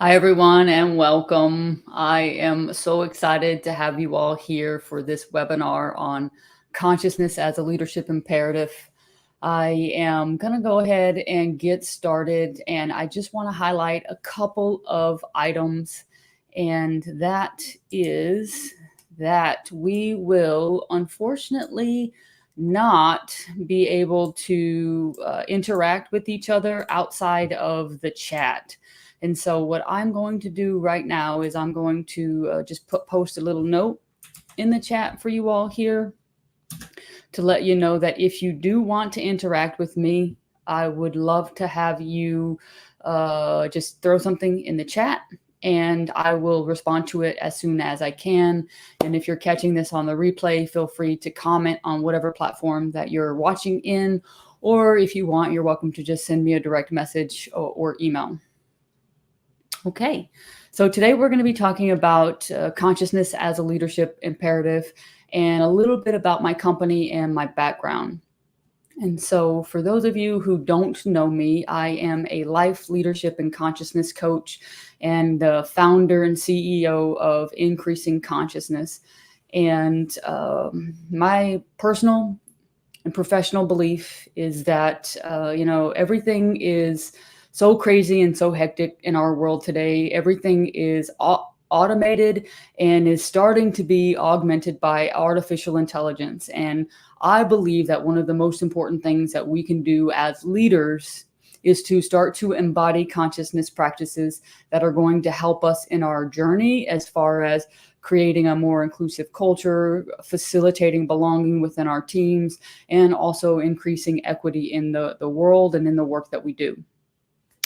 Hi, everyone, and welcome. I am so excited to have you all here for this webinar on consciousness as a leadership imperative. I am going to go ahead and get started, and I just want to highlight a couple of items, and that is that we will unfortunately not be able to interact with each other outside of the chat. And so what I'm going to do right now is I'm going to just post a little note in the chat for you all here to let you know that if you do want to interact with me, I would love to have you just throw something in the chat and I will respond to it as soon as I can. And if you're catching this on the replay, feel free to comment on whatever platform that you're watching in, or if you want, you're welcome to just send me a direct message or email. Okay, so today we're going to be talking about consciousness as a leadership imperative and a little bit about my company and my background. And so for those of you who don't know me, I am a life leadership and consciousness coach and the founder and CEO of Increasing Consciousness. And my personal and professional belief is that, everything is so crazy and so hectic in our world today. Everything is automated and is starting to be augmented by artificial intelligence. And I believe that one of the most important things that we can do as leaders is to start to embody consciousness practices that are going to help us in our journey as far as creating a more inclusive culture, facilitating belonging within our teams, and also increasing equity in the world and in the work that we do.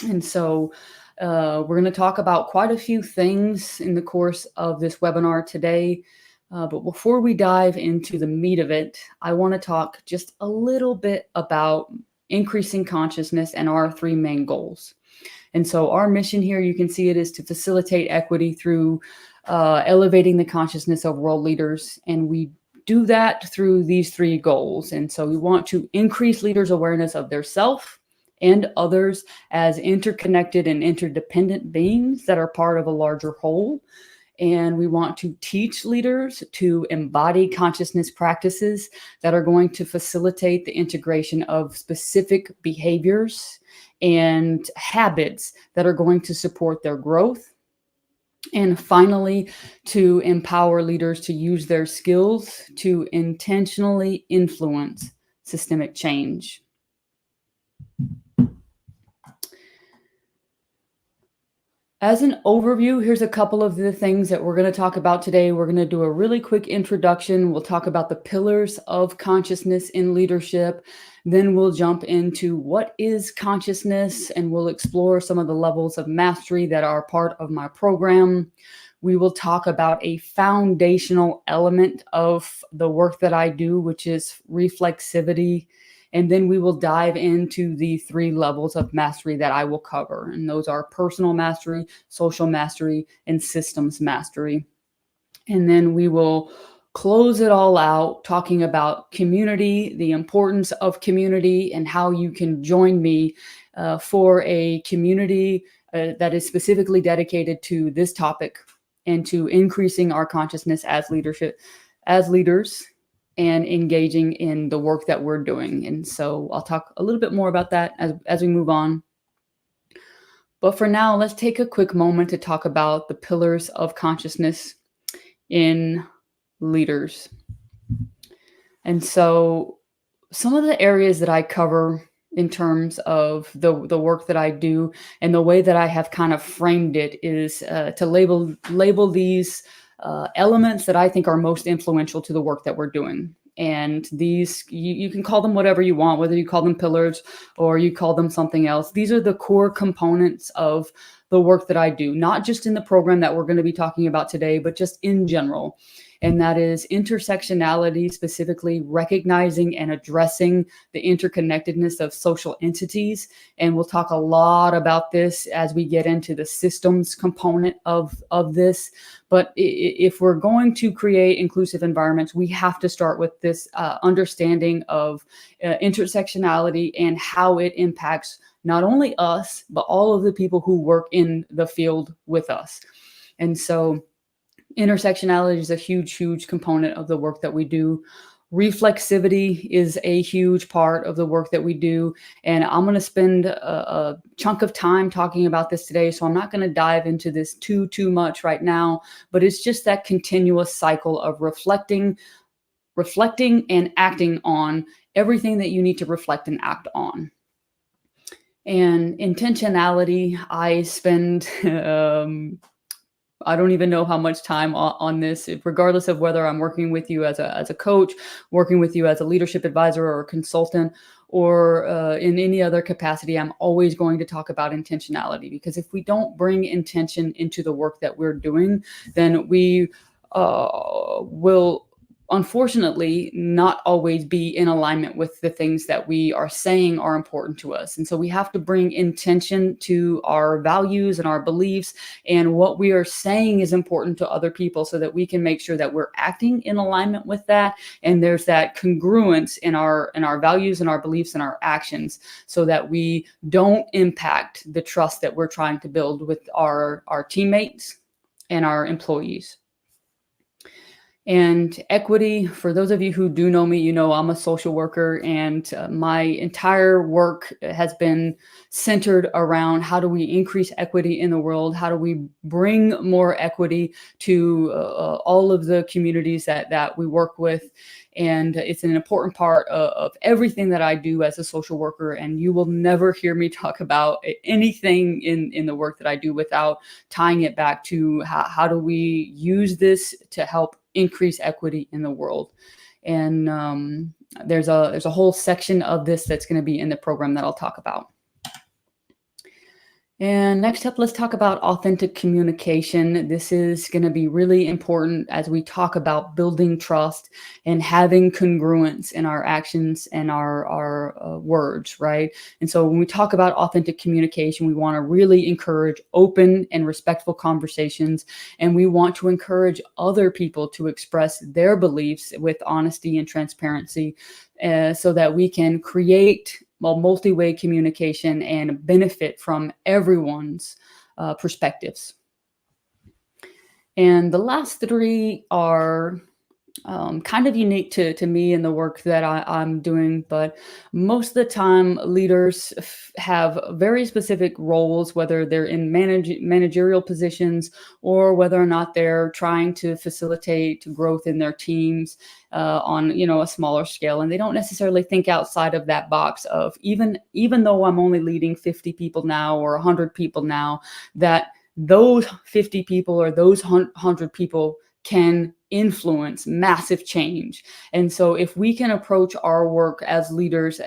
And so we're going to talk about quite a few things in the course of this webinar today. But before we dive into the meat of it, I want to talk just a little bit about increasing consciousness and our three main goals. And so our mission here, you can see it, is to facilitate equity through elevating the consciousness of world leaders. And we do that through these three goals. And so we want to increase leaders' awareness of their self and others as interconnected and interdependent beings that are part of a larger whole. And we want to teach leaders to embody consciousness practices that are going to facilitate the integration of specific behaviors and habits that are going to support their growth. And finally, to empower leaders to use their skills to intentionally influence systemic change. As an overview, here's a couple of the things that we're going to talk about today. We're going to do a really quick introduction. We'll talk about the pillars of consciousness in leadership. Then we'll jump into what is consciousness, and we'll explore some of the levels of mastery that are part of my program. We will talk about a foundational element of the work that I do, which is reflexivity. And then we will dive into the three levels of mastery that I will cover. And those are personal mastery, social mastery, and systems mastery. And then we will close it all out talking about community, the importance of community, and how you can join me for a community that is specifically dedicated to this topic and to increasing our consciousness as leaders, and engaging in the work that we're doing. And so I'll talk a little bit more about that as we move on. But for now, let's take a quick moment to talk about the pillars of consciousness in leaders. And so some of the areas that I cover in terms of the work that I do and the way that I have kind of framed it is to label these elements that I think are most influential to the work that we're doing. And these, you can call them whatever you want, whether you call them pillars or you call them something else. These are the core components of the work that I do, not just in the program that we're going to be talking about today, but just in general. And that is intersectionality, specifically recognizing and addressing the interconnectedness of social entities. And we'll talk a lot about this as we get into the systems component of this. But if we're going to create inclusive environments, we have to start with this understanding of intersectionality and how it impacts not only us, but all of the people who work in the field with us. And so intersectionality is a huge, huge component of the work that we do. Reflexivity is a huge part of the work that we do. And I'm going to spend a chunk of time talking about this today. So I'm not going to dive into this too much right now, but it's just that continuous cycle of reflecting and acting on everything that you need to reflect and act on. And intentionality, I spend I don't even know how much time on this, regardless of whether I'm working with you as a coach, working with you as a leadership advisor or a consultant, or in any other capacity. I'm always going to talk about intentionality, because if we don't bring intention into the work that we're doing, then we will unfortunately not always be in alignment with the things that we are saying are important to us. And so we have to bring intention to our values and our beliefs and what we are saying is important to other people, so that we can make sure that we're acting in alignment with that. And there's that congruence in our values and our beliefs and our actions, so that we don't impact the trust that we're trying to build with our teammates and our employees. And equity, for those of you who do know me, you know I'm a social worker, and my entire work has been centered around how do we increase equity in the world? How do we bring more equity to all of the communities that we work with? And it's an important part of everything that I do as a social worker. And you will never hear me talk about anything in the work that I do without tying it back to how do we use this to help increase equity in the world. And there's a whole section of this that's going to be in the program that I'll talk about. And next up, let's talk about authentic communication. This is going to be really important as we talk about building trust and having congruence in our actions and our words, right? And so when we talk about authentic communication, we want to really encourage open and respectful conversations. And we want to encourage other people to express their beliefs with honesty and transparency, so that we can create multi-way communication and benefit from everyone's perspectives. And the last three are kind of unique to me and the work that I'm doing, but most of the time leaders have very specific roles, whether they're in managerial positions or whether or not they're trying to facilitate growth in their teams on a smaller scale, and they don't necessarily think outside of that box of even though I'm only leading 50 people now or 100 people now, that those 50 people or those 100 people can influence massive change. And so if we can approach our work as leaders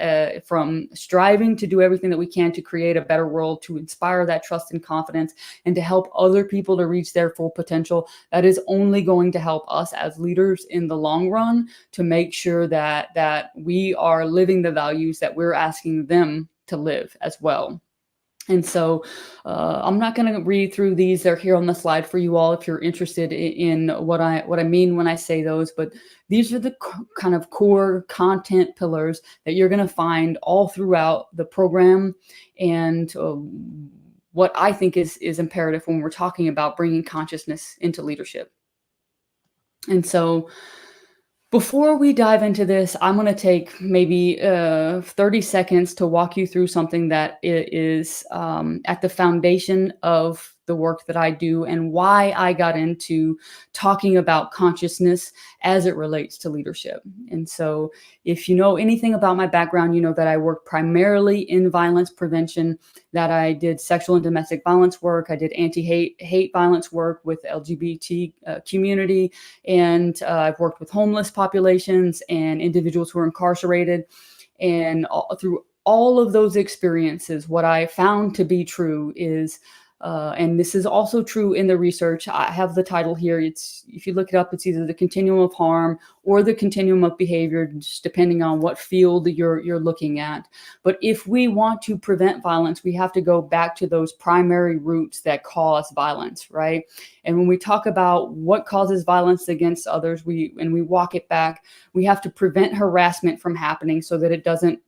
from striving to do everything that we can to create a better world, to inspire that trust and confidence, and to help other people to reach their full potential, that is only going to help us as leaders in the long run to make sure that we are living the values that we're asking them to live as well. And so I'm not going to read through these. They're here on the slide for you all if you're interested in what I mean when I say those. But these are the kind of core content pillars that you're going to find all throughout the program, and what I think is imperative when we're talking about bringing consciousness into leadership. And so before we dive into this, I'm going to take maybe 30 seconds to walk you through something that is at the foundation of the work that I do and why I got into talking about consciousness as it relates to leadership. And so if you know anything about my background, you know that I work primarily in violence prevention, that I did sexual and domestic violence work. I did anti-hate violence work with LGBT community, and I've worked with homeless populations and individuals who are incarcerated. And through all of those experiences, what I found to be true is, and this is also true in the research, I have the title here. It's, if you look it up, it's either the continuum of harm or the continuum of behavior, just depending on what field you're looking at. But if we want to prevent violence, we have to go back to those primary roots that cause violence, right? And when we talk about what causes violence against others, we walk it back, we have to prevent harassment from happening so that it doesn't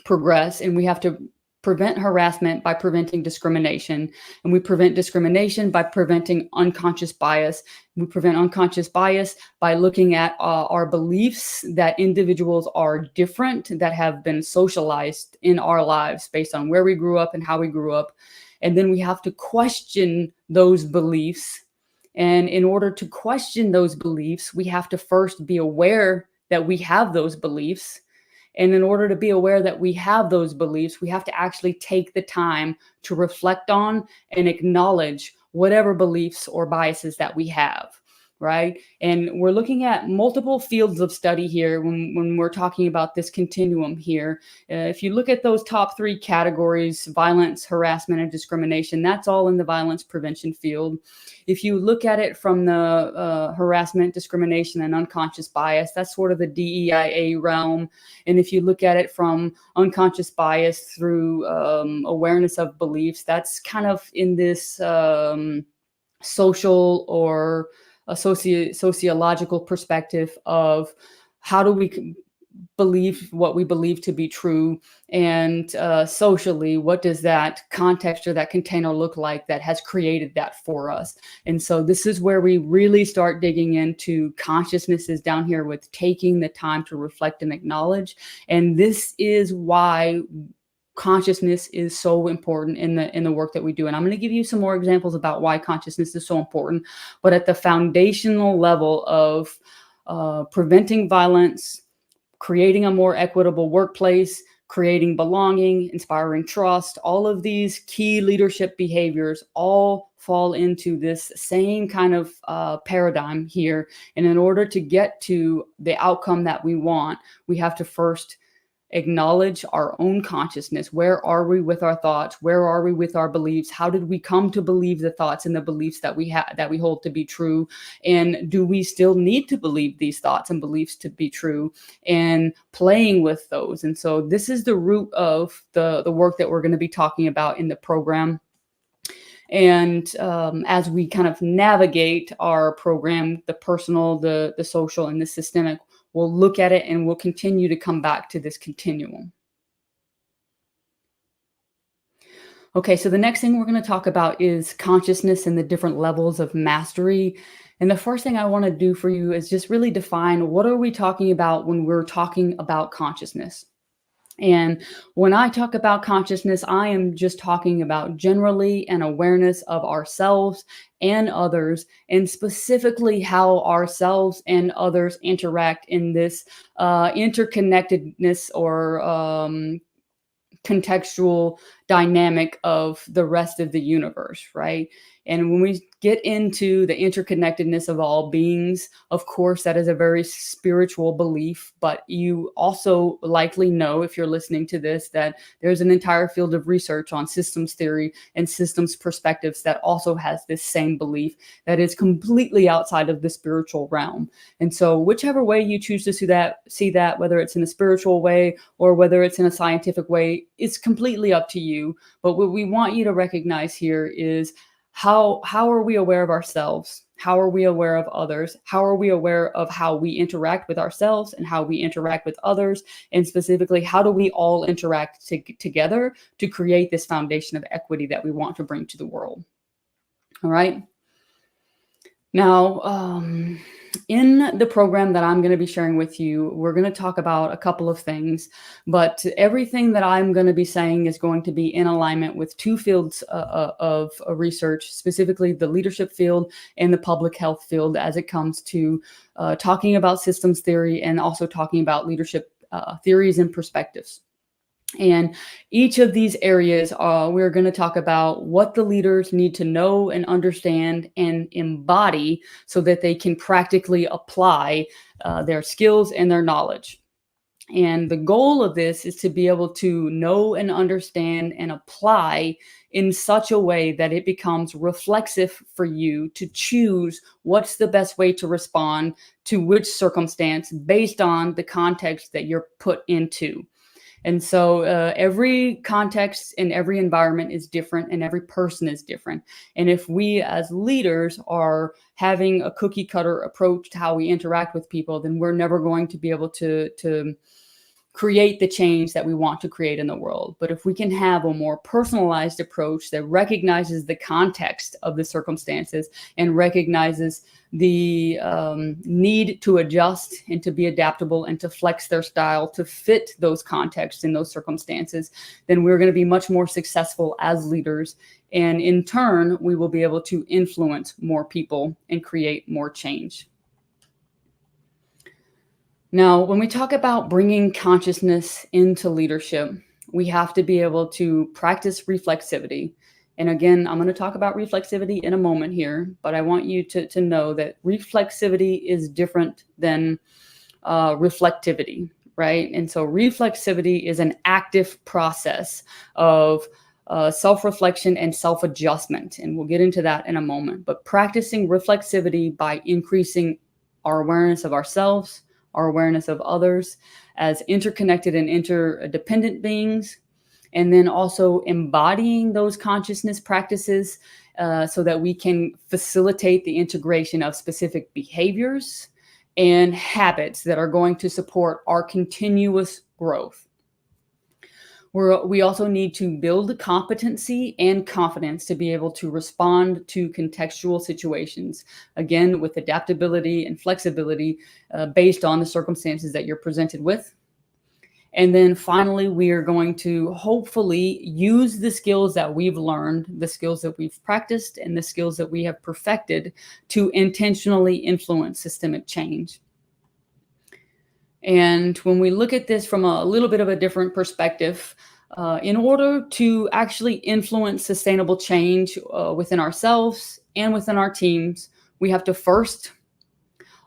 progress, and we have to prevent harassment by preventing discrimination. And we prevent discrimination by preventing unconscious bias. We prevent unconscious bias by looking at our beliefs that individuals are different, that have been socialized in our lives based on where we grew up and how we grew up. And then we have to question those beliefs. And in order to question those beliefs, we have to first be aware that we have those beliefs. And in order to be aware that we have those beliefs, we have to actually take the time to reflect on and acknowledge whatever beliefs or biases that we have, right? And we're looking at multiple fields of study here when we're talking about this continuum here. If you look at those top three categories, violence, harassment, and discrimination, that's all in the violence prevention field. If you look at it from the harassment, discrimination, and unconscious bias, that's sort of the DEIA realm. And if you look at it from unconscious bias through awareness of beliefs, that's kind of in this social or a sociological perspective of how do we believe what we believe to be true, and socially, what does that context or that container look like that has created that for us. And so this is where we really start digging into consciousnesses down here with taking the time to reflect and acknowledge. And this is why consciousness is so important in the work that we do. And I'm going to give you some more examples about why consciousness is so important. But at the foundational level of preventing violence, creating a more equitable workplace, creating belonging, inspiring trust, all of these key leadership behaviors all fall into this same kind of paradigm here. And in order to get to the outcome that we want, we have to first acknowledge our own consciousness. Where are we with our thoughts? Where are we with our beliefs? How did we come to believe the thoughts and the beliefs that we have, that we hold to be true? And do we still need to believe these thoughts and beliefs to be true? And playing with those. And so this is the root of the work that we're going to be talking about in the program. And as we kind of navigate our program, the personal, the social, and the systemic, we'll look at it and we'll continue to come back to this continuum. Okay, so the next thing we're going to talk about is consciousness and the different levels of mastery. And the first thing I want to do for you is just really define, what are we talking about when we're talking about consciousness? And when I talk about consciousness, I am just talking about generally an awareness of ourselves and others, and specifically how ourselves and others interact in this interconnectedness or contextual dynamic of the rest of the universe, right? And when we get into the interconnectedness of all beings, of course, that is a very spiritual belief, but you also likely know, if you're listening to this, that there's an entire field of research on systems theory and systems perspectives that also has this same belief that is completely outside of the spiritual realm. And so whichever way you choose to see that, whether it's in a spiritual way or whether it's in a scientific way, it's completely up to you. But what we want you to recognize here is how are we aware of ourselves? How are we aware of others? How are we aware of how we interact with ourselves and how we interact with others? And specifically, how do we all interact together to create this foundation of equity that we want to bring to the world? All right. Now, in the program that I'm going to be sharing with you, we're going to talk about a couple of things, but everything that I'm going to be saying is going to be in alignment with two fields of research, specifically the leadership field and the public health field, as it comes to talking about systems theory and also talking about leadership theories and perspectives. And each of these areas, we're going to talk about what the leaders need to know and understand and embody so that they can practically apply their skills and their knowledge. And the goal of this is to be able to know and understand and apply in such a way that it becomes reflexive for you to choose what's the best way to respond to which circumstance based on the context that you're put into. And so every context and every environment is different and every person is different. And if we as leaders are having a cookie cutter approach to how we interact with people, then we're never going to be able to create the change that we want to create in the world. But if we can have a more personalized approach that recognizes the context of the circumstances and recognizes the need to adjust and to be adaptable and to flex their style to fit those contexts and those circumstances, then we're going to be much more successful as leaders. And in turn, we will be able to influence more people and create more change. Now, when we talk about bringing consciousness into leadership, we have to be able to practice reflexivity. And again, I'm going to talk about reflexivity in a moment here, but I want you to know that reflexivity is different than reflectivity, right? And so reflexivity is an active process of self-reflection and self-adjustment. And we'll get into that in a moment. But practicing reflexivity by increasing our awareness of ourselves, our awareness of others as interconnected and interdependent beings, and then also embodying those consciousness practices so that we can facilitate the integration of specific behaviors and habits that are going to support our continuous growth. We also need to build competency and confidence to be able to respond to contextual situations, again, with adaptability and flexibility based on the circumstances that you're presented with. And then finally, we are going to hopefully use the skills that we've learned, the skills that we've practiced, and the skills that we have perfected to intentionally influence systemic change. And when we look at this from a little bit of a different perspective, in order to actually influence sustainable change within ourselves and within our teams, we have to first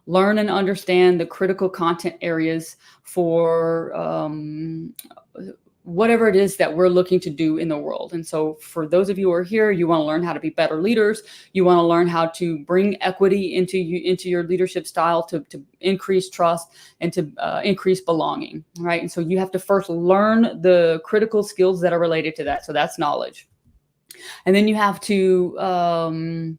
learn and understand the critical content areas for whatever it is that we're looking to do in the world. And so for those of you who are here, you want to learn how to be better leaders. You want to learn how to bring equity into your leadership style to increase trust and to increase belonging, right? And so you have to first learn the critical skills that are related to that. So that's knowledge. And then you have to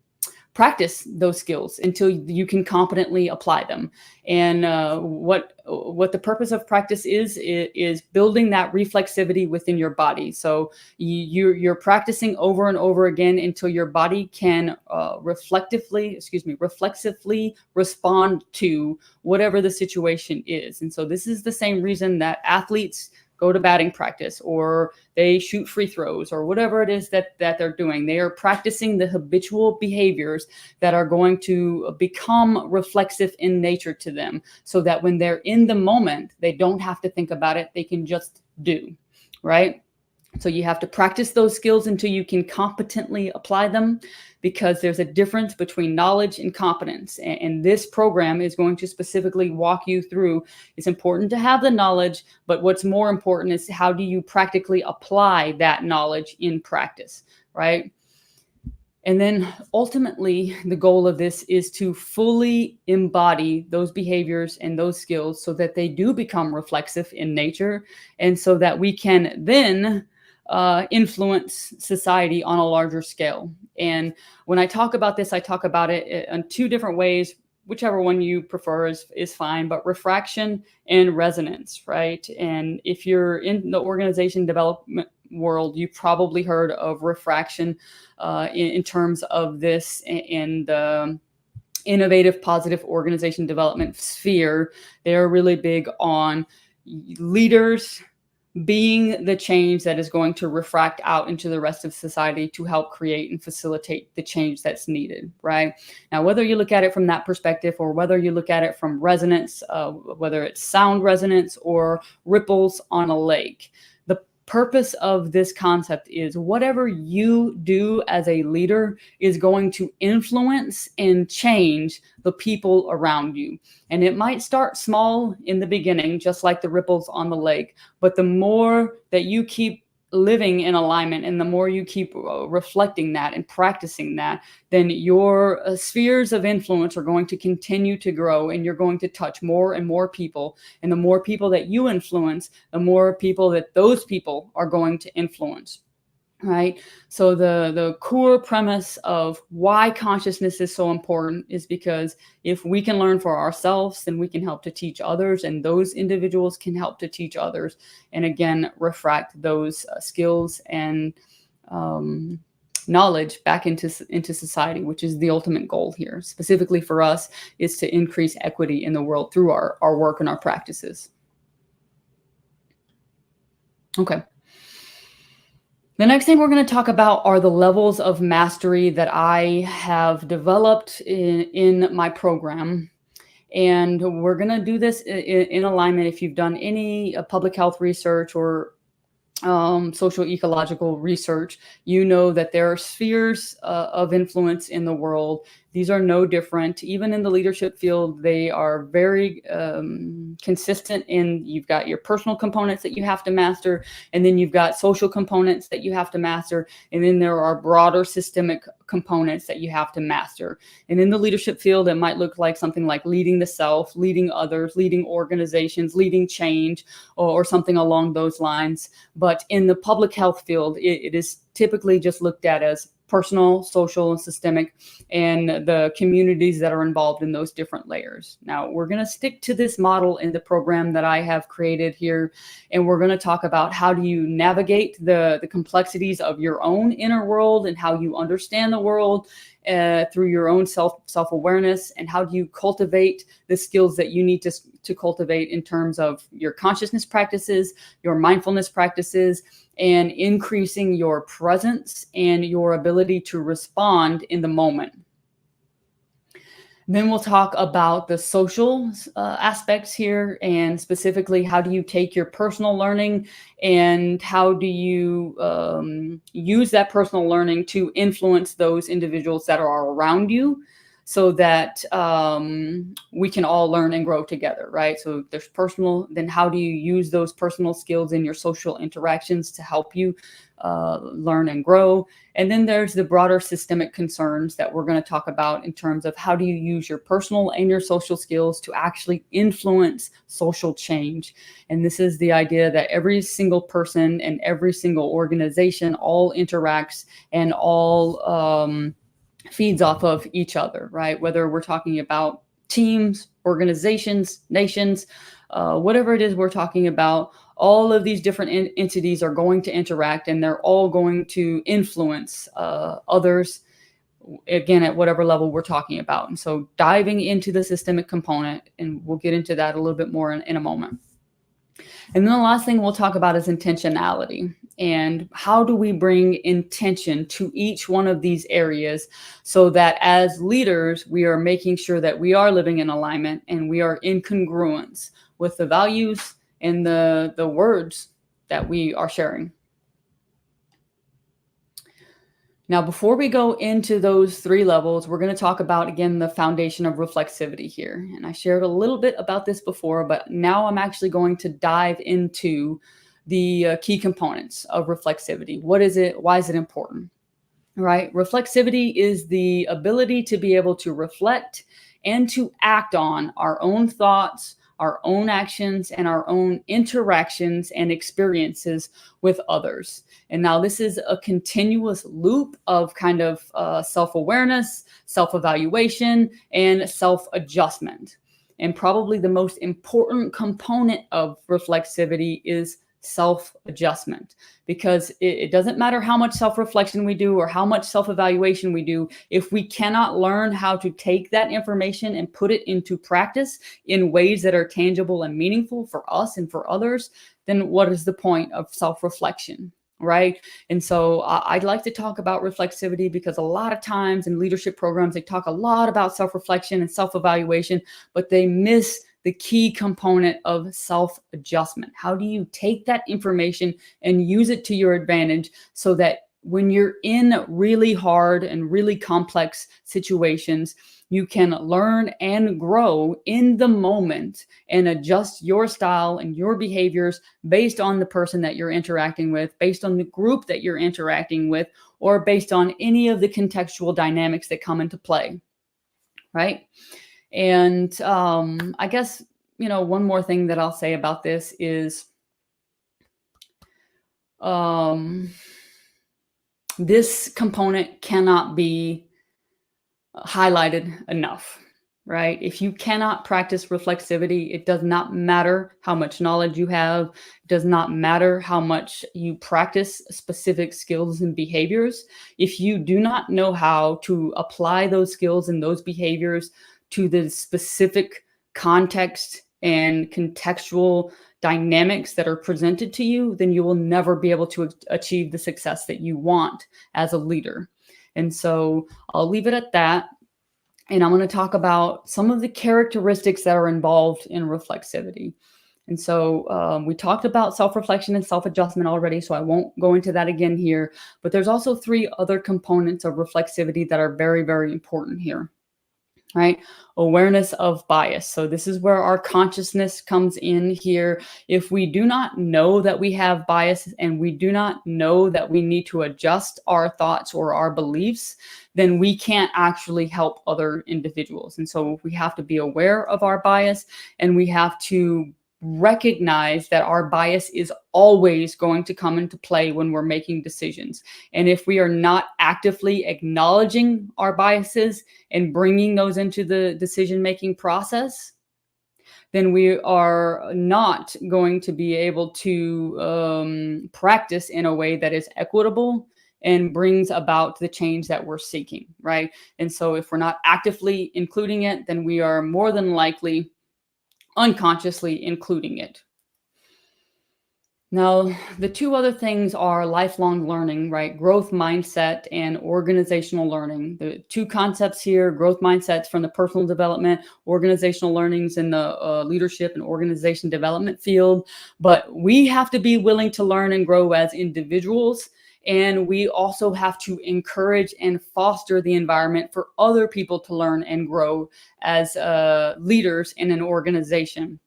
practice those skills until you can competently apply them. And what the purpose of practice is building that reflexivity within your body. So you're practicing over and over again until your body can reflexively respond to whatever the situation is. And so this is the same reason that athletes go to batting practice, or they shoot free throws, or whatever it is that they're doing. They are practicing the habitual behaviors that are going to become reflexive in nature to them, so that when they're in the moment, they don't have to think about it. They can just do, right? So you have to practice those skills until you can competently apply them, because there's a difference between knowledge and competence. And this program is going to specifically walk you through. It's important to have the knowledge, but what's more important is how do you practically apply that knowledge in practice, right? And then ultimately, the goal of this is to fully embody those behaviors and those skills so that they do become reflexive in nature, and so that we can then influence society on a larger scale. And when I talk about this, I talk about it in two different ways. Whichever one you prefer is fine, but refraction and resonance, right? And if you're in the organization development world, you've probably heard of refraction in terms of this in the innovative positive organization development sphere. They're really big on leaders being the change that is going to refract out into the rest of society to help create and facilitate the change that's needed, right? Now, whether you look at it from that perspective or whether you look at it from resonance, whether it's sound resonance or ripples on a lake, the purpose of this concept is whatever you do as a leader is going to influence and change the people around you. And it might start small in the beginning, just like the ripples on the lake. But the more that you keep living in alignment and the more you keep reflecting that and practicing that, then your spheres of influence are going to continue to grow, and you're going to touch more and more people. And the more people that you influence, the more people that those people are going to influence. right? So the core premise of why consciousness is so important is because if we can learn for ourselves, then we can help to teach others, and those individuals can help to teach others, and again refract those skills and um, knowledge back into society, which is the ultimate goal here. Specifically for us, is to increase equity in the world through our work and our practices. Okay. The next thing we're going to talk about are the levels of mastery that I have developed in my program. And we're going to do this in alignment. If you've done any public health research or social ecological research, you know that there are spheres of influence in the world. These are no different. Even in the leadership field, they are very consistent in you've got your personal components that you have to master, and then you've got social components that you have to master, and then there are broader systemic components that you have to master. And in the leadership field, it might look like something like leading the self, leading others, leading organizations, leading change, or something along those lines. But in the public health field, it is typically just looked at as personal, social, and systemic, and the communities that are involved in those different layers. Now, we're going to stick to this model in the program that I have created here, and we're going to talk about how do you navigate the complexities of your own inner world and how you understand the world through your own self-awareness, and how do you cultivate the skills that you need to cultivate in terms of your consciousness practices, your mindfulness practices, and increasing your presence and your ability to respond in the moment. Then we'll talk about the social aspects here, and specifically, how do you take your personal learning and how do you use that personal learning to influence those individuals that are around you, so that we can all learn and grow together, right? So there's personal, then how do you use those personal skills in your social interactions to help you learn and grow? And then there's the broader systemic concerns that we're going to talk about in terms of how do you use your personal and your social skills to actually influence social change. And this is the idea that every single person and every single organization all interacts and all feeds off of each other, right? Whether we're talking about teams, organizations, nations, whatever it is we're talking about, all of these different entities are going to interact, and they're all going to influence others, again, at whatever level we're talking about. And so diving into the systemic component, and we'll get into that a little bit more in a moment. And then the last thing we'll talk about is intentionality. And how do we bring intention to each one of these areas so that as leaders, we are making sure that we are living in alignment and we are in congruence with the values and the words that we are sharing. Now, before we go into those three levels, we're going to talk about, again, the foundation of reflexivity here. And I shared a little bit about this before, but now I'm actually going to dive into the key components of reflexivity. What is it? Why is it important? Right? Reflexivity is the ability to be able to reflect and to act on our own thoughts, our own actions, and our own interactions and experiences with others. And now this is a continuous loop of kind of self-awareness, self-evaluation, and self-adjustment. And probably the most important component of reflexivity is self-adjustment, because it doesn't matter how much self-reflection we do or how much self-evaluation we do. If we cannot learn how to take that information and put it into practice in ways that are tangible and meaningful for us and for others, then what is the point of self-reflection? Right? And so I'd like to talk about reflexivity because a lot of times in leadership programs, they talk a lot about self-reflection and self-evaluation, but they miss the key component of self-adjustment. How do you take that information and use it to your advantage so that when you're in really hard and really complex situations, you can learn and grow in the moment and adjust your style and your behaviors based on the person that you're interacting with, based on the group that you're interacting with, or based on any of the contextual dynamics that come into play, right? And I guess, one more thing that I'll say about this is This component cannot be highlighted enough, right? If you cannot practice reflexivity, it does not matter how much knowledge you have, it does not matter how much you practice specific skills and behaviors. If you do not know how to apply those skills and those behaviors to the specific context and contextual dynamics that are presented to you, then you will never be able to achieve the success that you want as a leader. And so I'll leave it at that. And I'm going to talk about some of the characteristics that are involved in reflexivity. And so we talked about self-reflection and self-adjustment already, so I won't go into that again here. But there's also 3 other components of reflexivity that are very, very important here. Right? Awareness of bias. So this is where our consciousness comes in here. If we do not know that we have bias and we do not know that we need to adjust our thoughts or our beliefs, then we can't actually help other individuals. And so we have to be aware of our bias, and we have to recognize that our bias is always going to come into play when we're making decisions. And if we are not actively acknowledging our biases and bringing those into the decision-making process, then we are not going to be able to practice in a way that is equitable and brings about the change that we're seeking, right? And so if we're not actively including it, then we are more than likely unconsciously including it. Now, the 2 other things are lifelong learning, right? Growth mindset and organizational learning. The 2 concepts here, growth mindsets from the personal development, organizational learnings in the leadership and organization development field. But we have to be willing to learn and grow as individuals. And we also have to encourage and foster the environment for other people to learn and grow as leaders in an organization.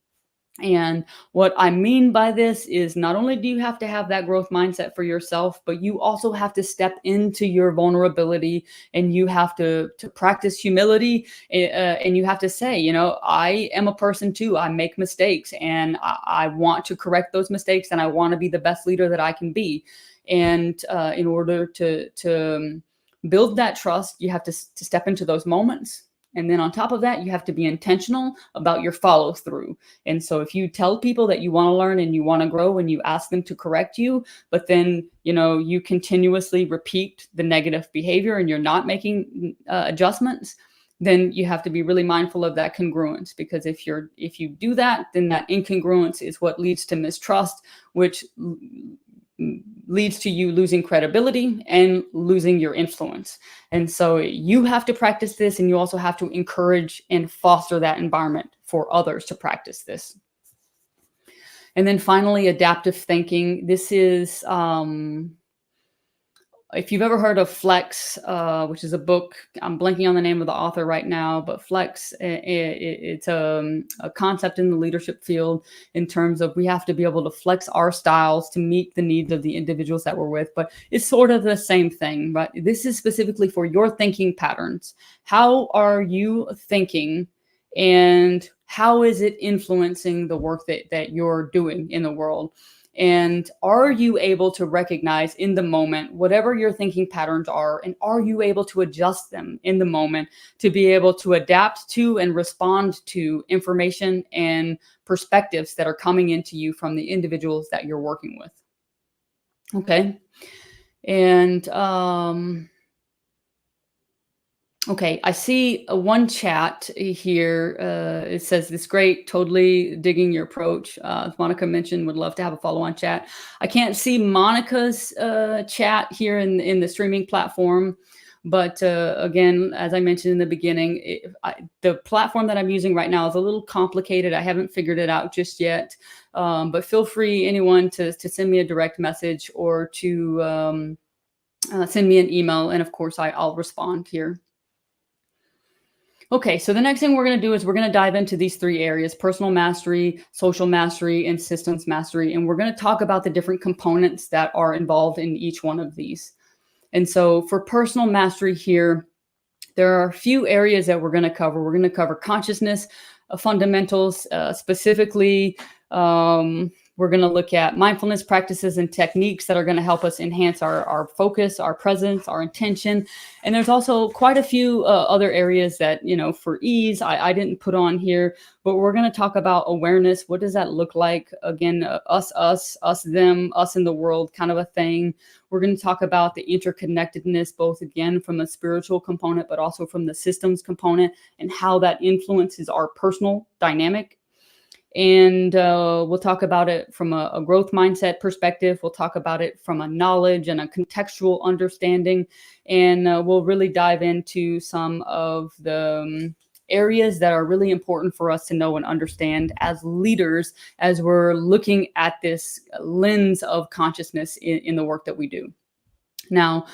And what I mean by this is not only do you have to have that growth mindset for yourself, but you also have to step into your vulnerability, and you have to practice humility, and you have to say, you know, I am a person too. I make mistakes, and I want to correct those mistakes, and I want to be the best leader that I can be. And in order to build that trust, you have to step into those moments. And then on top of that, you have to be intentional about your follow through. And so if you tell people that you want to learn and you want to grow and you ask them to correct you, but then, you know, you continuously repeat the negative behavior and you're not making adjustments, then you have to be really mindful of that congruence, because if you do that, then that incongruence is what leads to mistrust, which leads to you losing credibility and losing your influence. And so you have to practice this, and you also have to encourage and foster that environment for others to practice this. And then finally, adaptive thinking. This is, if you've ever heard of Flex, which is a book, I'm blanking on the name of the author right now, but Flex, it's a concept in the leadership field in terms of we have to be able to flex our styles to meet the needs of the individuals that we're with. But it's sort of the same thing, but this is specifically for your thinking patterns. How are you thinking, and how is it influencing the work that you're doing in the world? And are you able to recognize in the moment whatever your thinking patterns are, and are you able to adjust them in the moment to be able to adapt to and respond to information and perspectives that are coming into you from the individuals that you're working with? Okay. And okay, I see one chat here. It says, "This great, totally digging your approach." As Monica mentioned, would love to have a follow-on chat. I can't see Monica's chat here in the streaming platform, but again, as I mentioned in the beginning, the platform that I'm using right now is a little complicated. I haven't figured it out just yet, but feel free, anyone, to send me a direct message or to send me an email, and of course, I'll respond here. Okay, so the next thing we're going to do is we're going to dive into these 3 areas: personal mastery, social mastery, and systems mastery. And we're going to talk about the different components that are involved in each one of these. And so for personal mastery here, there are a few areas that we're going to cover. We're going to cover consciousness fundamentals, specifically We're going to look at mindfulness practices and techniques that are going to help us enhance our focus, our presence, our intention. And there's also quite a few other areas that, for ease, I didn't put on here, but we're going to talk about awareness. What does that look like? Again, us, them, us in the world kind of a thing. We're going to talk about the interconnectedness, both again from a spiritual component, but also from the systems component, and how that influences our personal dynamic. And we'll talk about it from a growth mindset perspective. We'll talk about it from a knowledge and a contextual understanding. And we'll really dive into some of the areas that are really important for us to know and understand as leaders, as we're looking at this lens of consciousness in the work that we do. Now,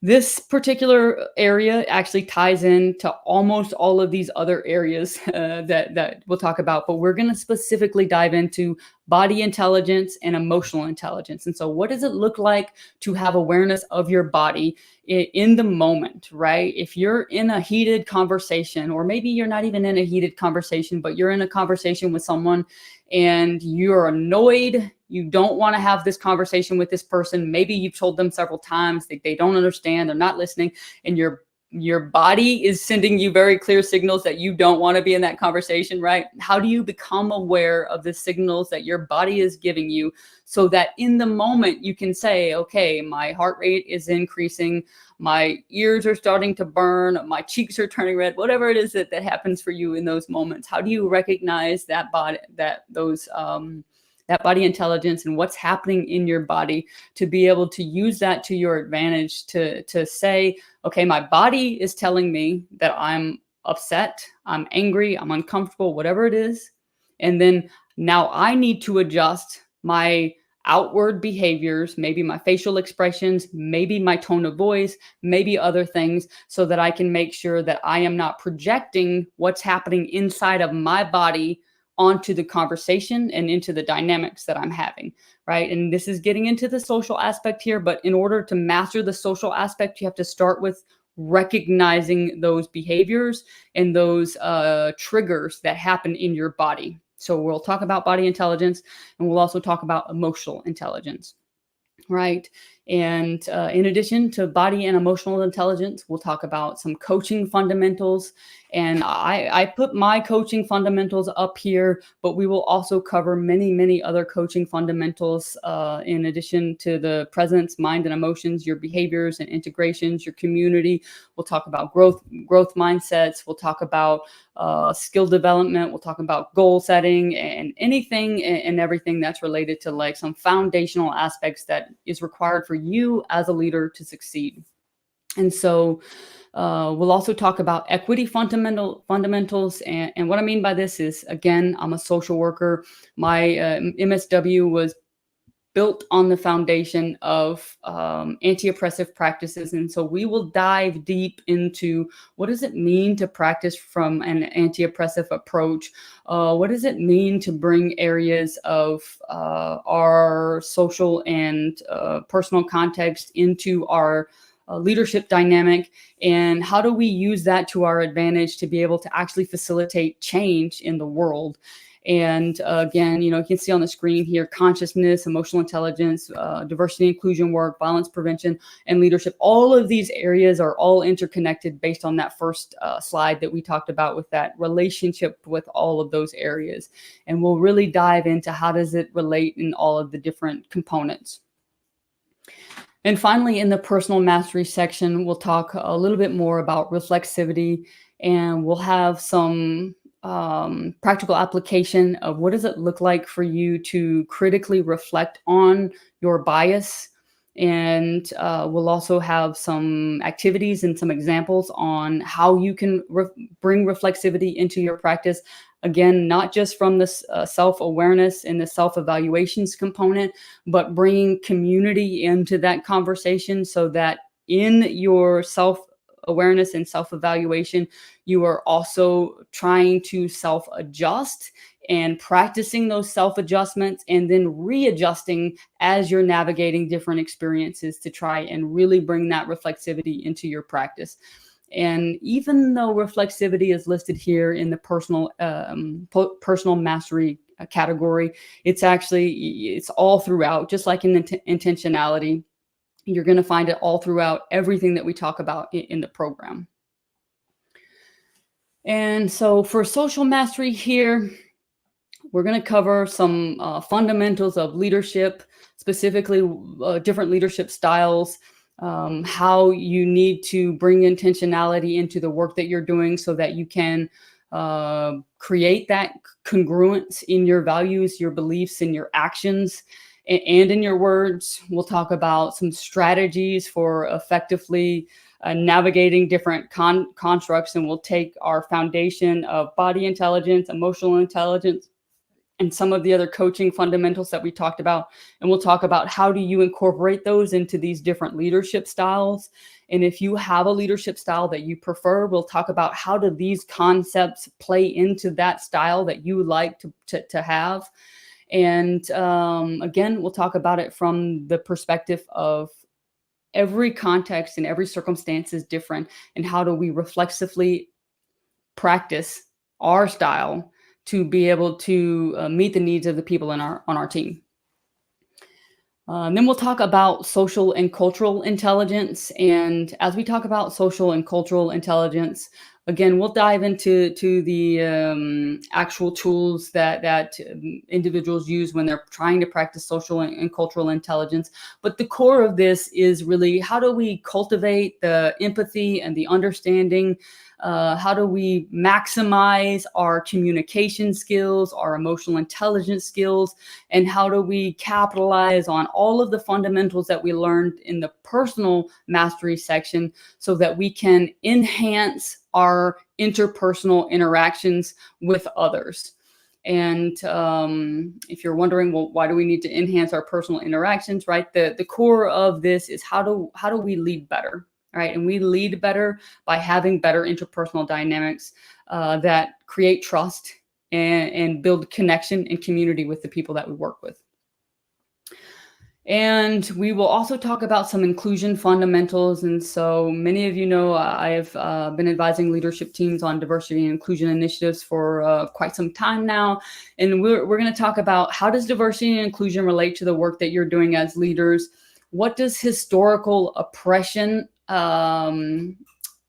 this particular area actually ties into almost all of these other areas that we'll talk about, but we're going to specifically dive into body intelligence and emotional intelligence. And so what does it look like to have awareness of your body in the moment, right? If you're in a heated conversation, or maybe you're not even in a heated conversation, but you're in a conversation with someone and you're annoyed, you don't want to have this conversation with this person. Maybe you've told them several times that they don't understand, they're not listening, and your body is sending you very clear signals that you don't want to be in that conversation, right? How do you become aware of the signals that your body is giving you so that in the moment you can say, okay, my heart rate is increasing, my ears are starting to burn, my cheeks are turning red, whatever it is that happens for you in those moments. How do you recognize that body intelligence and what's happening in your body to be able to use that to your advantage to say, okay, my body is telling me that I'm upset, I'm angry, I'm uncomfortable, whatever it is. And then now I need to adjust my outward behaviors, maybe my facial expressions, maybe my tone of voice, maybe other things, so that I can make sure that I am not projecting what's happening inside of my body onto the conversation and into the dynamics that I'm having, right? And this is getting into the social aspect here, but in order to master the social aspect, you have to start with recognizing those behaviors and those triggers that happen in your body. So we'll talk about body intelligence, and we'll also talk about emotional intelligence. Right. And in addition to body and emotional intelligence, we'll talk about some coaching fundamentals. And I put my coaching fundamentals up here, but we will also cover many, many other coaching fundamentals in addition to the presence, mind and emotions, your behaviors and integrations, your community. We'll talk about growth mindsets. We'll talk about skill development. We'll talk about goal setting and anything and everything that's related to like some foundational aspects that is required for you as a leader to succeed. And so we'll also talk about equity fundamentals. And what I mean by this is, again, I'm a social worker. My MSW was built on the foundation of anti-oppressive practices. And so we will dive deep into what does it mean to practice from an anti-oppressive approach? What does it mean to bring areas of our social and personal context into our leadership dynamic, and how do we use that to our advantage to be able to actually facilitate change in the world? And again, you can see on the screen here, consciousness, emotional intelligence, diversity, inclusion work, violence prevention, and leadership. All of these areas are all interconnected based on that first slide that we talked about with that relationship with all of those areas. And we'll really dive into how does it relate in all of the different components. And finally, in the personal mastery section, we'll talk a little bit more about reflexivity, and we'll have some practical application of what does it look like for you to critically reflect on your bias. And we'll also have some activities and some examples on how you can bring reflexivity into your practice. Again, not just from this self-awareness and the self-evaluations component, but bringing community into that conversation so that in your self-awareness and self-evaluation, you are also trying to self-adjust and practicing those self-adjustments and then readjusting as you're navigating different experiences to try and really bring that reflexivity into your practice. And even though reflexivity is listed here in the personal mastery category. It's all throughout, just like in intentionality. You're going to find it all throughout everything that we talk about in the program. And so for social mastery here, we're going to cover some fundamentals of leadership, specifically different leadership styles, how you need to bring intentionality into the work that you're doing so that you can create that congruence in your values, your beliefs, and your actions, and in your words. We'll talk about some strategies for effectively navigating different constructs, and we'll take our foundation of body intelligence, emotional intelligence, and some of the other coaching fundamentals that we talked about. And we'll talk about how do you incorporate those into these different leadership styles. And if you have a leadership style that you prefer, we'll talk about how do these concepts play into that style that you like to have. And again, we'll talk about it from the perspective of every context and every circumstance is different. And how do we reflexively practice our style to be able to meet the needs of the people on our team. Then we'll talk about social and cultural intelligence. And as we talk about social and cultural intelligence, again, we'll dive into the actual tools that individuals use when they're trying to practice social and cultural intelligence. But the core of this is really, how do we cultivate the empathy and the understanding? How do we maximize our communication skills, our emotional intelligence skills, and how do we capitalize on all of the fundamentals that we learned in the personal mastery section so that we can enhance our interpersonal interactions with others? And if you're wondering, well, why do we need to enhance our personal interactions, right? The core of this is how do we lead better? Right. And we lead better by having better interpersonal dynamics that create trust and build connection and community with the people that we work with. And we will also talk about some inclusion fundamentals. And so many of you know I've been advising leadership teams on diversity and inclusion initiatives for quite some time now. And we're going to talk about, how does diversity and inclusion relate to the work that you're doing as leaders? What does historical oppression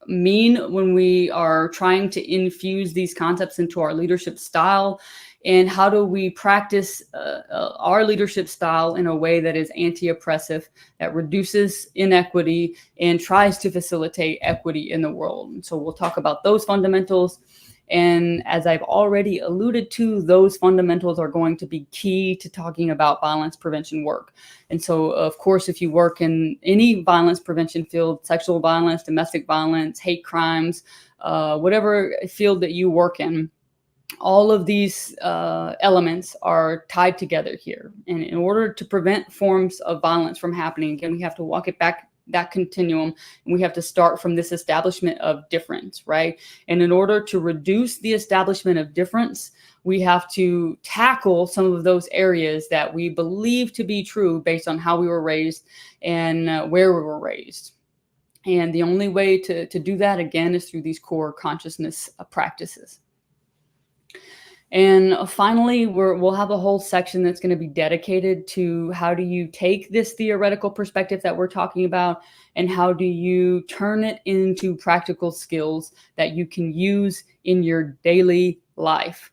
mean when we are trying to infuse these concepts into our leadership style? And how do we practice our leadership style in a way that is anti-oppressive, that reduces inequity and tries to facilitate equity in the world? And so we'll talk about those fundamentals. And as I've already alluded to, those fundamentals are going to be key to talking about violence prevention work. And so, of course, if you work in any violence prevention field, sexual violence, domestic violence, hate crimes, whatever field that you work in, all of these elements are tied together here. And in order to prevent forms of violence from happening, again, we have to walk it back, that continuum, and we have to start from this establishment of difference, right? And in order to reduce the establishment of difference, we have to tackle some of those areas that we believe to be true based on how we were raised and where we were raised. And the only way to do that, again, is through these core consciousness practices. And finally, we'll have a whole section that's going to be dedicated to how do you take this theoretical perspective that we're talking about and how do you turn it into practical skills that you can use in your daily life.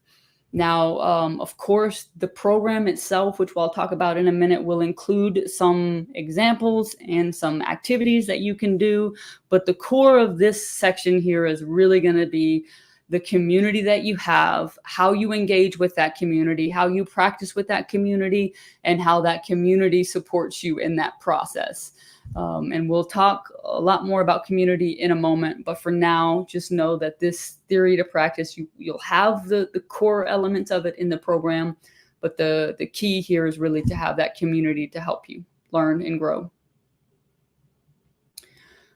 Now, of course, the program itself, which I'll talk about in a minute, will include some examples and some activities that you can do. But the core of this section here is really going to be the community that you have, how you engage with that community, how you practice with that community, and how that community supports you in that process. And we'll talk a lot more about community in a moment, but for now, just know that this theory to practice, you'll have the core elements of it in the program, but the key here is really to have that community to help you learn and grow.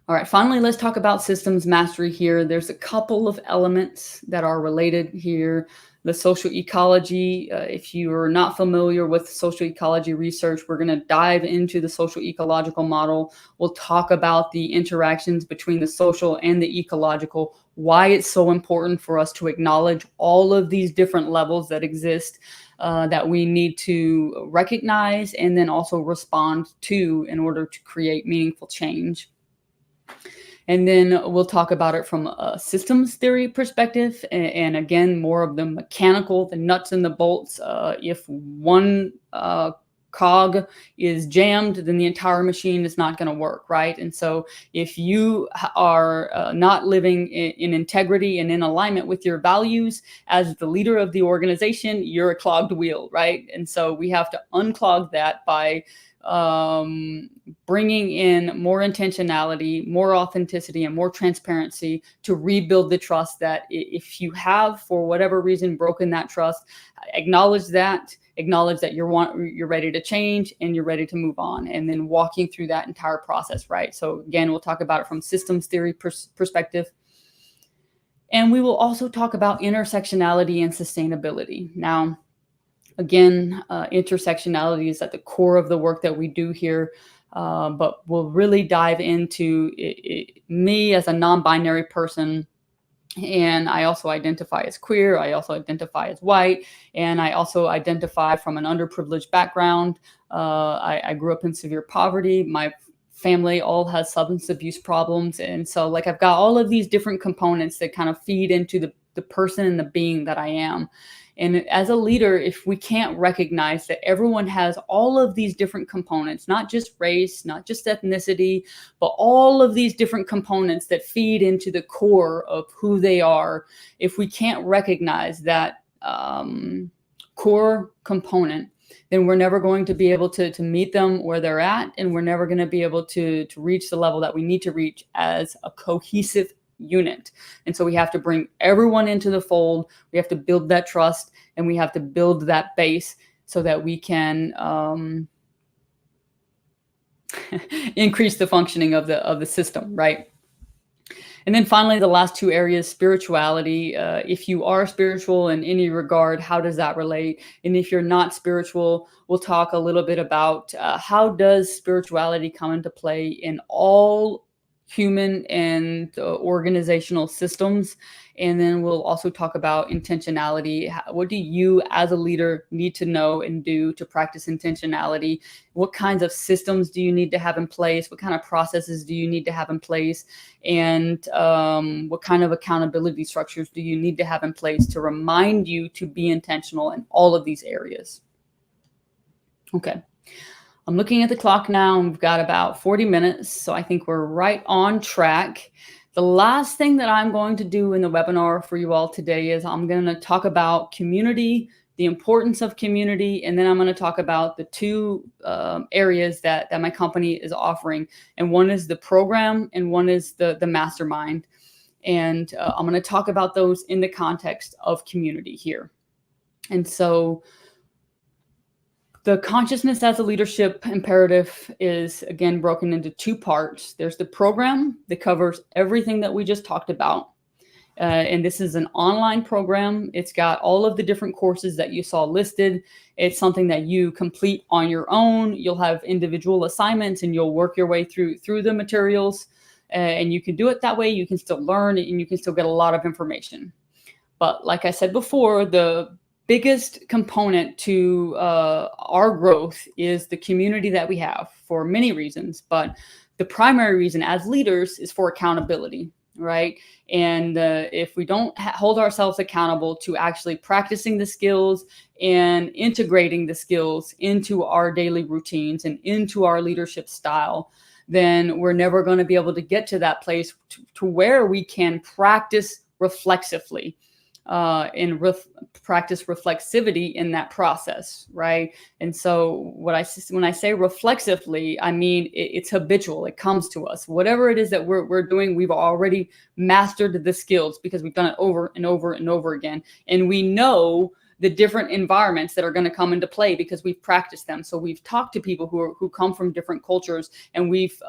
All right, finally, let's talk about systems mastery here. There's a couple of elements that are related here. The social ecology, if you are not familiar with social ecology research, we're going to dive into the social ecological model. We'll talk about the interactions between the social and the ecological, why it's so important for us to acknowledge all of these different levels that exist that we need to recognize and then also respond to in order to create meaningful change. And then we'll talk about it from a systems theory perspective. And again, more of the mechanical, the nuts and the bolts. If one cog is jammed, then the entire machine is not going to work, right? And so if you are not living in integrity and in alignment with your values as the leader of the organization, you're a clogged wheel, right? And so we have to unclog that by bringing in more intentionality, more authenticity, and more transparency to rebuild the trust that if you have, for whatever reason, broken that trust, acknowledge that you're ready to change and you're ready to move on, and then walking through that entire process, right? So again, we'll talk about it from systems theory perspective. And we will also talk about intersectionality and sustainability. Now, again, intersectionality is at the core of the work that we do here, but we'll really dive into me as a non-binary person. And I also identify as queer. I also identify as white. And I also identify from an underprivileged background. I grew up in severe poverty. My family all has substance abuse problems. And so like I've got all of these different components that kind of feed into the person and the being that I am. And as a leader, if we can't recognize that everyone has all of these different components, not just race, not just ethnicity, but all of these different components that feed into the core of who they are, if we can't recognize that core component, then we're never going to be able to meet them where they're at, and we're never going to be able to reach the level that we need to reach as a cohesive unit. And so we have to bring everyone into the fold. We have to build that trust, and we have to build that base so that we can increase the functioning of the system, right? And then finally, the last two areas, spirituality. If you are spiritual in any regard, how does that relate? And if you're not spiritual, we'll talk a little bit about how does spirituality come into play in all human and organizational systems. And then we'll also talk about intentionality. What do you as a leader need to know and do to practice intentionality? What kinds of systems do you need to have in place? What kind of processes do you need to have in place? And what kind of accountability structures do you need to have in place to remind you to be intentional in all of these areas? Okay. I'm looking at the clock now, and we've got about 40 minutes, so I think we're right on track. The last thing that I'm going to do in the webinar for you all today is I'm going to talk about community, the importance of community, and then I'm going to talk about the two areas that my company is offering. And one is the program, and one is the Mastermind. And I'm going to talk about those in the context of community here. And so the consciousness as a leadership imperative is, again, broken into two parts. There's the program that covers everything that we just talked about. And this is an online program. It's got all of the different courses that you saw listed. It's something that you complete on your own. You'll have individual assignments, and you'll work your way through the materials. And you can do it that way. You can still learn, and you can still get a lot of information. But like I said before, the biggest component to our growth is the community that we have, for many reasons. But the primary reason as leaders is for accountability, right? And if we don't hold ourselves accountable to actually practicing the skills and integrating the skills into our daily routines and into our leadership style, then we're never going to be able to get to that place to where we can practice reflexively. And practice reflexivity in that process, right? And so when I say reflexively, I mean it's habitual. It comes to us. Whatever it is that we're doing, we've already mastered the skills because we've done it over and over and over again, and we know the different environments that are going to come into play because we've practiced them. So we've talked to people who come from different cultures, and we've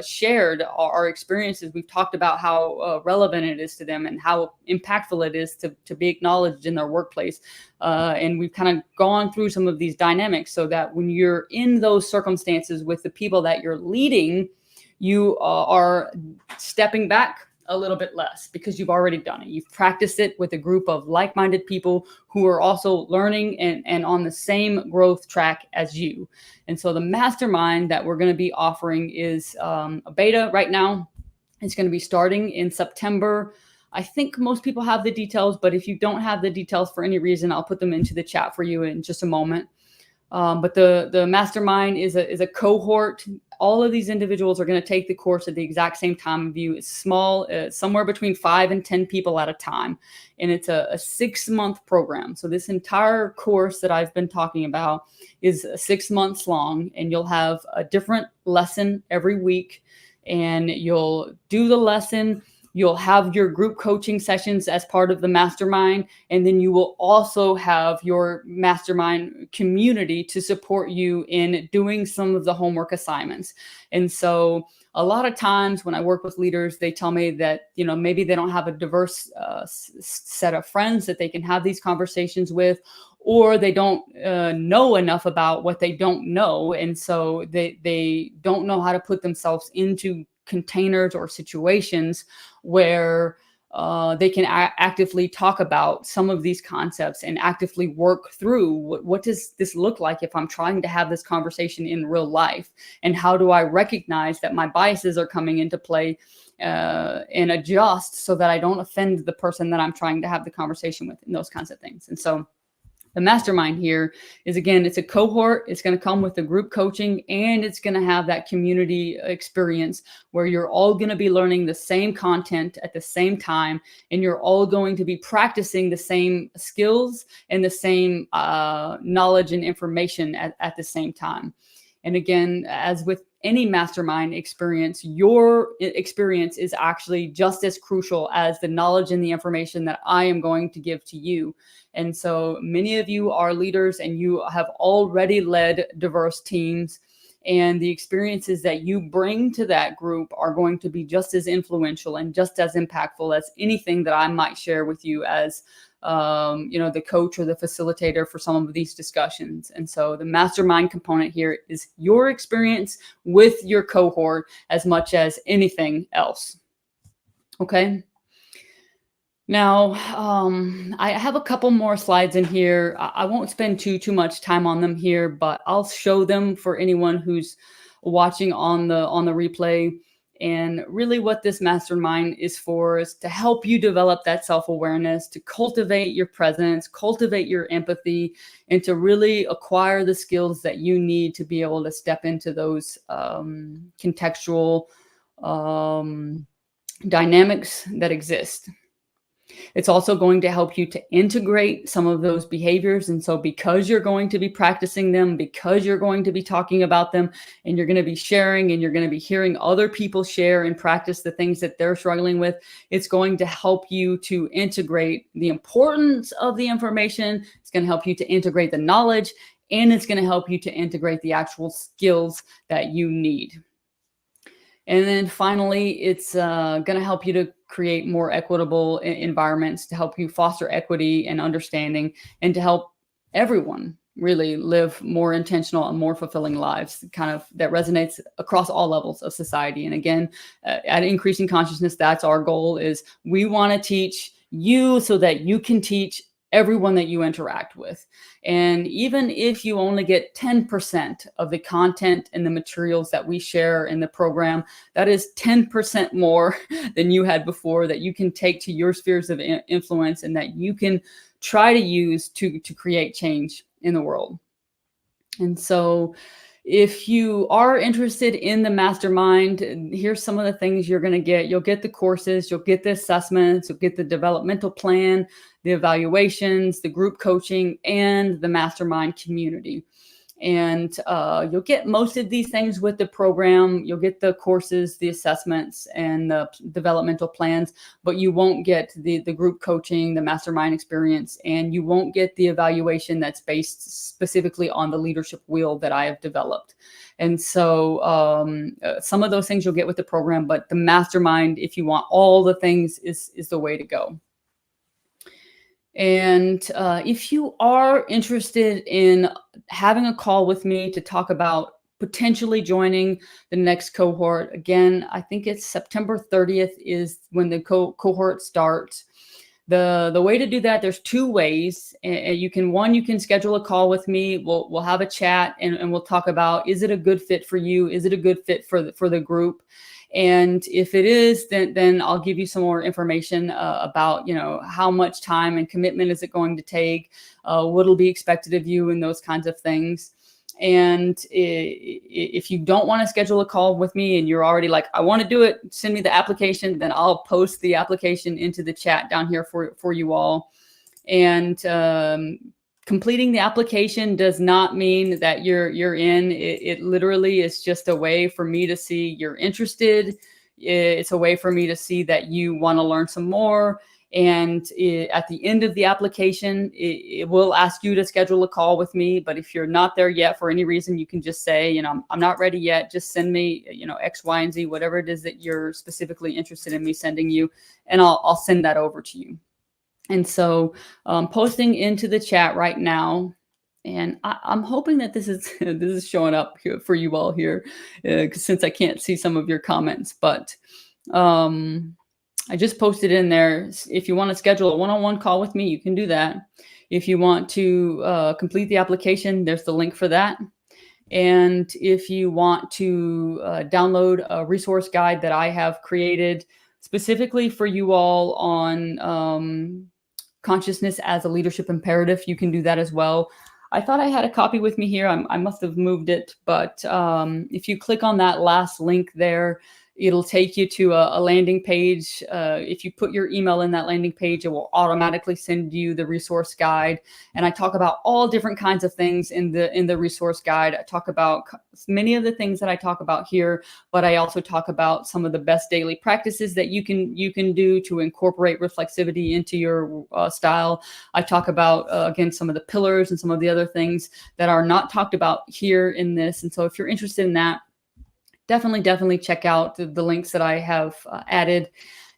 shared our experiences. We've talked about how relevant it is to them and how impactful it is to be acknowledged in their workplace. And we've kind of gone through some of these dynamics so that when you're in those circumstances with the people that you're leading, you are stepping back a little bit less because you've already done it. You've practiced it with a group of like-minded people who are also learning and on the same growth track as you. And so the mastermind that we're going to be offering is a beta right now. It's going to be starting in September. I think most people have the details, but if you don't have the details for any reason, I'll put them into the chat for you in just a moment. But the mastermind is a cohort. All of these individuals are going to take the course at the exact same time of you. It's small, somewhere between 5 and 10 people at a time. And it's a 6-month program. So this entire course that I've been talking about is 6 months long, and you'll have a different lesson every week. And you'll do the lesson. You'll have your group coaching sessions as part of the mastermind. And then you will also have your mastermind community to support you in doing some of the homework assignments. And so a lot of times when I work with leaders, they tell me that, maybe they don't have a diverse set of friends that they can have these conversations with, or they don't know enough about what they don't know. And so they don't know how to put themselves into containers or situations where they can actively talk about some of these concepts and actively work through what does this look like if I'm trying to have this conversation in real life, and how do I recognize that my biases are coming into play and adjust so that I don't offend the person that I'm trying to have the conversation with, and those kinds of things. And so the mastermind here is, again, it's a cohort. It's going to come with the group coaching, and it's going to have that community experience where you're all going to be learning the same content at the same time, and you're all going to be practicing the same skills and the same knowledge and information at the same time. And again, as with any mastermind experience, your experience is actually just as crucial as the knowledge and the information that I am going to give to you. And so many of you are leaders, and you have already led diverse teams, and the experiences that you bring to that group are going to be just as influential and just as impactful as anything that I might share with you as the coach or the facilitator for some of these discussions. And so the mastermind component here is your experience with your cohort as much as anything else. Okay. Now, I have a couple more slides in here. I won't spend too much time on them here, but I'll show them for anyone who's watching on the replay. And really what this mastermind is for is to help you develop that self-awareness, to cultivate your presence, cultivate your empathy, and to really acquire the skills that you need to be able to step into those contextual dynamics that exist. It's also going to help you to integrate some of those behaviors. And so because you're going to be practicing them, because you're going to be talking about them, and you're going to be sharing, and you're going to be hearing other people share and practice the things that they're struggling with, it's going to help you to integrate the importance of the information. It's going to help you to integrate the knowledge, and it's going to help you to integrate the actual skills that you need. And then finally, it's going to help you to create more equitable environments, to help you foster equity and understanding, and to help everyone really live more intentional and more fulfilling lives, kind of that resonates across all levels of society. And again, at Increasing Consciousness, that's our goal, is we want to teach you so that you can teach everyone that you interact with. And even if you only get 10% of the content and the materials that we share in the program, that is 10% more than you had before, that you can take to your spheres of influence, and that you can try to use to create change in the world. And so if you are interested in the mastermind, here's some of the things you're going to get. You'll get the courses, you'll get the assessments, you'll get the developmental plan, the evaluations, the group coaching, and the mastermind community. And you'll get most of these things with the program. You'll get the courses, the assessments, and the developmental plans, but you won't get the group coaching, the mastermind experience, and you won't get the evaluation that's based specifically on the leadership wheel that I have developed. And so some of those things you'll get with the program, but the mastermind, if you want all the things, is the way to go. And if you are interested in having a call with me to talk about potentially joining the next cohort. Again, I think it's September 30th is when the cohort starts. The way to do that, there's two ways. And you can schedule a call with me. We'll have a chat and we'll talk about, is it a good fit for you? Is it a good fit for the group? And if it is, then I'll give you some more information about, how much time and commitment is it going to take, what'll be expected of you, and those kinds of things. And if you don't want to schedule a call with me and you're already like, I want to do it, send me the application, then I'll post the application into the chat down here for you all. And completing the application does not mean that you're in. It literally is just a way for me to see you're interested. It's a way for me to see that you want to learn some more. And at the end of the application, it will ask you to schedule a call with me. But if you're not there yet for any reason, you can just say, I'm not ready yet. Just send me, X, Y, and Z, whatever it is that you're specifically interested in me sending you, and I'll send that over to you. And so posting into the chat right now. And I'm hoping that this is showing up here for you all here, since I can't see some of your comments. But I just posted in there. If you want to schedule a one-on-one call with me, you can do that. If you want to complete the application, there's the link for that. And if you want to download a resource guide that I have created specifically for you all on consciousness as a leadership imperative, you can do that as well. I thought I had a copy with me here. I must have moved it, but if you click on that last link there, it'll take you to a landing page. If you put your email in that landing page, it will automatically send you the resource guide. And I talk about all different kinds of things in the resource guide. I talk about many of the things that I talk about here, but I also talk about some of the best daily practices that you can do to incorporate reflexivity into your style. I talk about, again, some of the pillars and some of the other things that are not talked about here in this. And so if you're interested in that, definitely check out the links that I have added.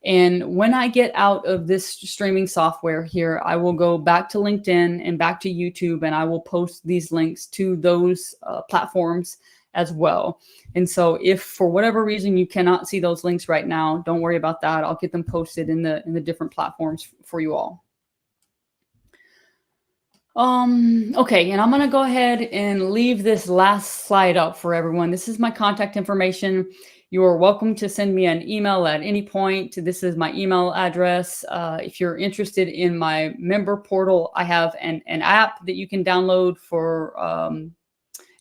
And when I get out of this streaming software here, I will go back to LinkedIn and back to YouTube, and I will post these links to those platforms as well. And so if for whatever reason you cannot see those links right now, don't worry about that. I'll get them posted in the different platforms for you all. Okay, and I'm going to go ahead and leave this last slide up for everyone. This is my contact information. You are welcome to send me an email at any point. This is my email address. If you're interested in my member portal, I have an app that you can download for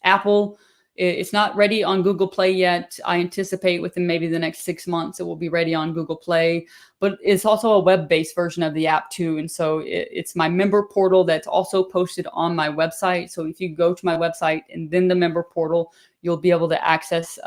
Apple. It's not ready on Google Play yet. I anticipate within maybe the next 6 months it will be ready on Google Play, but it's also a web-based version of the app too. And so it's my member portal that's also posted on my website. So if you go to my website and then the member portal, you'll be able to access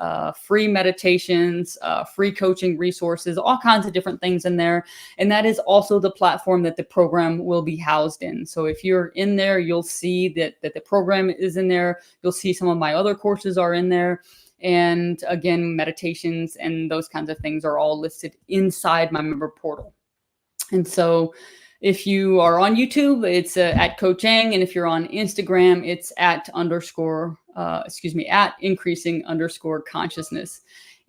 free meditations, free coaching resources, all kinds of different things in there. And that is also the platform that the program will be housed in. So if you're in there, you'll see that the program is in there. You'll see some of my other courses are in there. And again, meditations and those kinds of things are all listed inside my member portal. And so if you are on YouTube, it's at Coach Aang. And if you're on Instagram, it's at increasing_consciousness.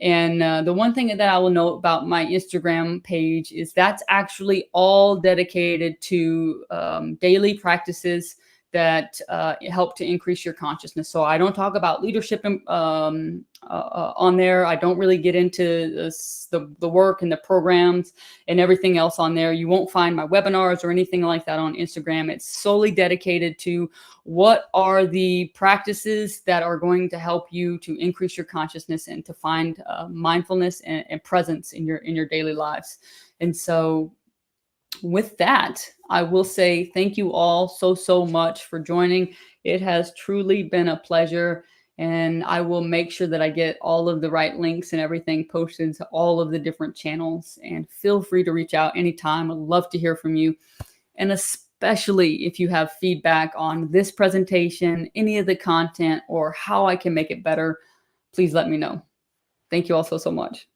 And the one thing that I will note about my Instagram page is that's actually all dedicated to daily practices that help to increase your consciousness. So I don't talk about leadership on there. I don't really get into the work and the programs and everything else on there. You won't find my webinars or anything like that on Instagram. It's solely dedicated to what are the practices that are going to help you to increase your consciousness and to find mindfulness and presence in your daily lives. And so with that, I will say thank you all so much for joining. It has truly been a pleasure, and I will make sure that I get all of the right links and everything posted to all of the different channels. And feel free to reach out anytime. I'd love to hear from you. And especially if you have feedback on this presentation, any of the content, or how I can make it better, please let me know. Thank you all so much.